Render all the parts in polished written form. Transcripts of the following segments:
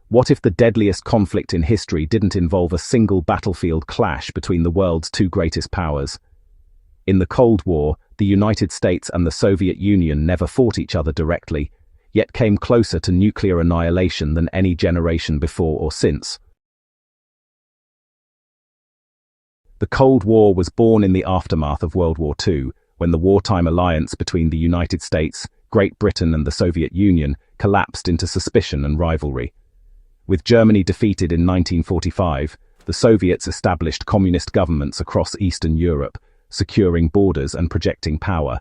What if the deadliest conflict in history didn't involve a single battlefield clash between the world's two greatest powers? In the Cold War, the United States and the Soviet Union never fought each other directly, yet came closer to nuclear annihilation than any generation before or since. The Cold War was born in the aftermath of World War II, when the wartime alliance between the United States, Great Britain and the Soviet Union collapsed into suspicion and rivalry. With Germany defeated in 1945, the Soviets established communist governments across Eastern Europe, securing borders and projecting power.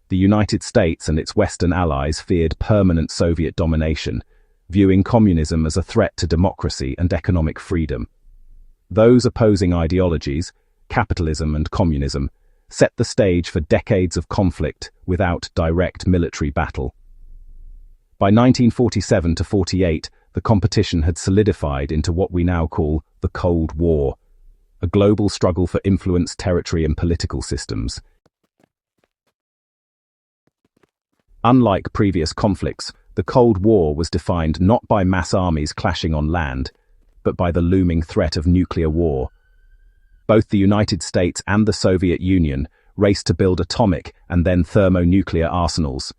The United States and its Western allies feared permanent Soviet domination, viewing communism as a threat to democracy and economic freedom. Those opposing ideologies, capitalism and communism, set the stage for decades of conflict without direct military battle. By 1947 to 48, the competition had solidified into what we now call the Cold War, a global struggle for influence, territory and political systems. Unlike previous conflicts, the Cold War was defined not by mass armies clashing on land, but by the looming threat of nuclear war. Both the United States and the Soviet Union raced to build atomic and then thermonuclear arsenals.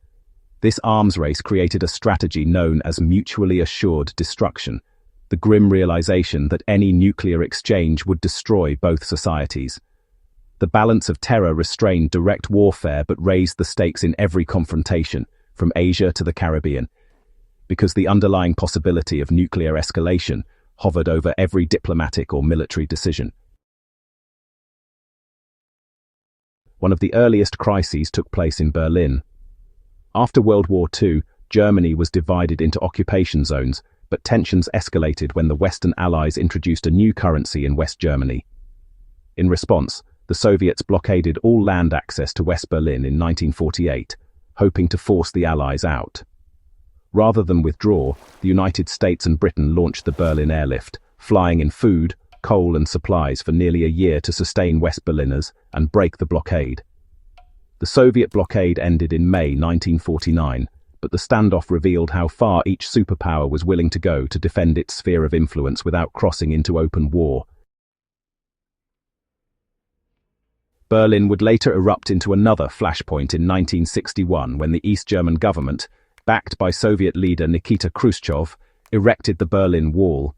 This arms race created a strategy known as mutually assured destruction, the grim realization that any nuclear exchange would destroy both societies. The balance of terror restrained direct warfare but raised the stakes in every confrontation, from Asia to the Caribbean, because the underlying possibility of nuclear escalation hovered over every diplomatic or military decision. One of the earliest crises took place in Berlin. After World War II, Germany was divided into occupation zones, but tensions escalated when the Western Allies introduced a new currency in West Germany. In response, the Soviets blockaded all land access to West Berlin in 1948, hoping to force the Allies out. Rather than withdraw, the United States and Britain launched the Berlin airlift, flying in food, coal and supplies for nearly a year to sustain West Berliners and break the blockade. The Soviet blockade ended in May 1949, but the standoff revealed how far each superpower was willing to go to defend its sphere of influence without crossing into open war. Berlin would later erupt into another flashpoint in 1961 when the East German government, backed by Soviet leader Nikita Khrushchev, erected the Berlin Wall,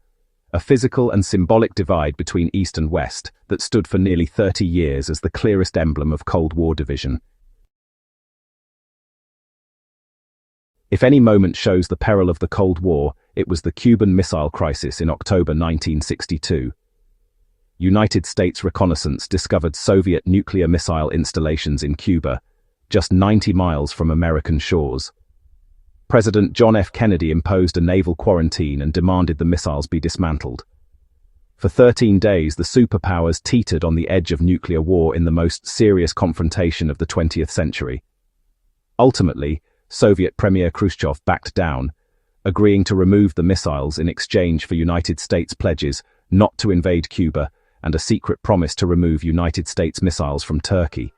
a physical and symbolic divide between East and West that stood for nearly 30 years as the clearest emblem of Cold War division. If any moment shows the peril of the Cold War, it was the Cuban Missile Crisis in October 1962. United States reconnaissance discovered Soviet nuclear missile installations in Cuba, just 90 miles from American shores. President John F. Kennedy imposed a naval quarantine and demanded the missiles be dismantled. For 13 days, the superpowers teetered on the edge of nuclear war in the most serious confrontation of the 20th century. Ultimately, Soviet Premier Khrushchev backed down, agreeing to remove the missiles in exchange for United States pledges not to invade Cuba and a secret promise to remove United States missiles from Turkey.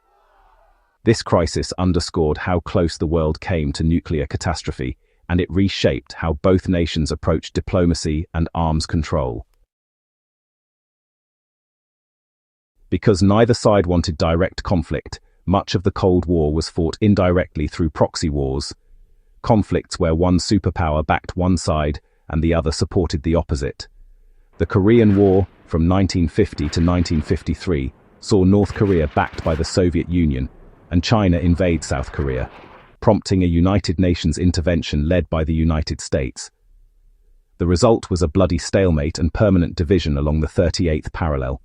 This crisis underscored how close the world came to nuclear catastrophe, and it reshaped how both nations approached diplomacy and arms control. Because neither side wanted direct conflict, much of the Cold War was fought indirectly through proxy wars, conflicts where one superpower backed one side and the other supported the opposite. The Korean War, from 1950 to 1953, saw North Korea backed by the Soviet Union, and China invade South Korea, prompting a United Nations intervention led by the United States. The result was a bloody stalemate and permanent division along the 38th parallel.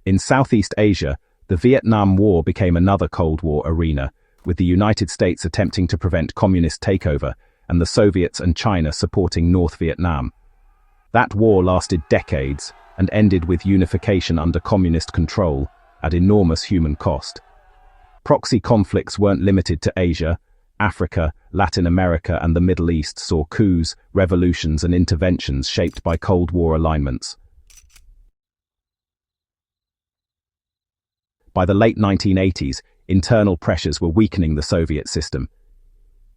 In Southeast Asia, the Vietnam War became another Cold War arena, with the United States attempting to prevent communist takeover and the Soviets and China supporting North Vietnam. That war lasted decades and ended with unification under communist control, at enormous human cost. Proxy conflicts weren't limited to Asia. Africa, Latin America and the Middle East saw coups, revolutions and interventions shaped by Cold War alignments. By the late 1980s, internal pressures were weakening the Soviet system.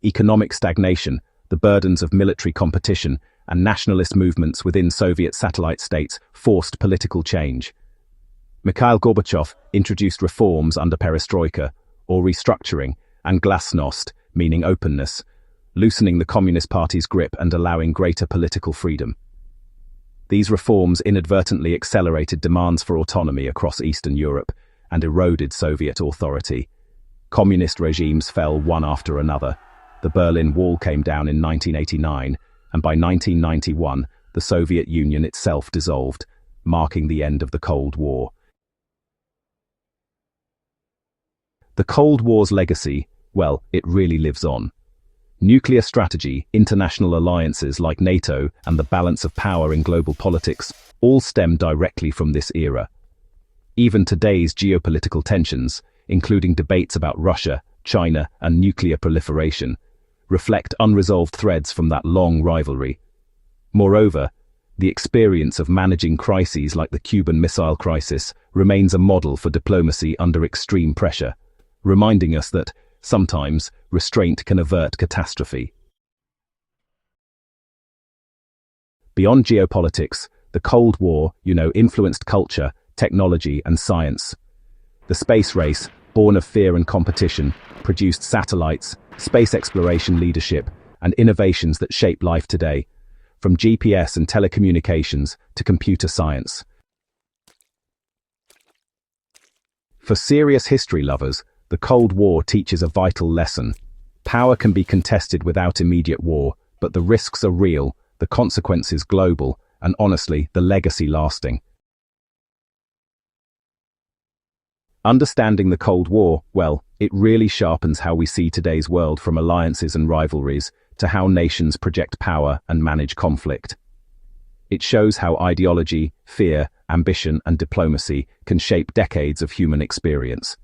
Economic stagnation, the burdens of military competition and nationalist movements within Soviet satellite states forced political change. Mikhail Gorbachev introduced reforms under perestroika, or restructuring, and glasnost, meaning openness, loosening the Communist Party's grip and allowing greater political freedom. These reforms inadvertently accelerated demands for autonomy across Eastern Europe and eroded Soviet authority. Communist regimes fell one after another. The Berlin Wall came down in 1989, and by 1991, the Soviet Union itself dissolved, marking the end of the Cold War. The Cold War's legacy, well, it really lives on. Nuclear strategy, international alliances like NATO, and the balance of power in global politics all stem directly from this era. Even today's geopolitical tensions, including debates about Russia, China, and nuclear proliferation, reflect unresolved threads from that long rivalry. Moreover, the experience of managing crises like the Cuban Missile Crisis remains a model for diplomacy under extreme pressure, reminding us that, sometimes, restraint can avert catastrophe. Beyond geopolitics, the Cold War, influenced culture, technology, and science. The space race, born of fear and competition, produced satellites, space exploration leadership, and innovations that shape life today, from GPS and telecommunications to computer science. For serious history lovers, the Cold War teaches a vital lesson. Power can be contested without immediate war, but the risks are real, the consequences global, and honestly, the legacy lasting. Understanding the Cold War, well, it really sharpens how we see today's world, from alliances and rivalries to how nations project power and manage conflict. It shows how ideology, fear, ambition, and diplomacy can shape decades of human experience.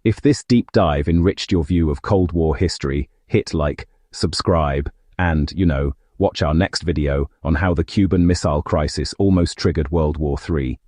If this deep dive enriched your view of Cold War history, hit like, subscribe, and, watch our next video on how the Cuban Missile Crisis almost triggered World War III.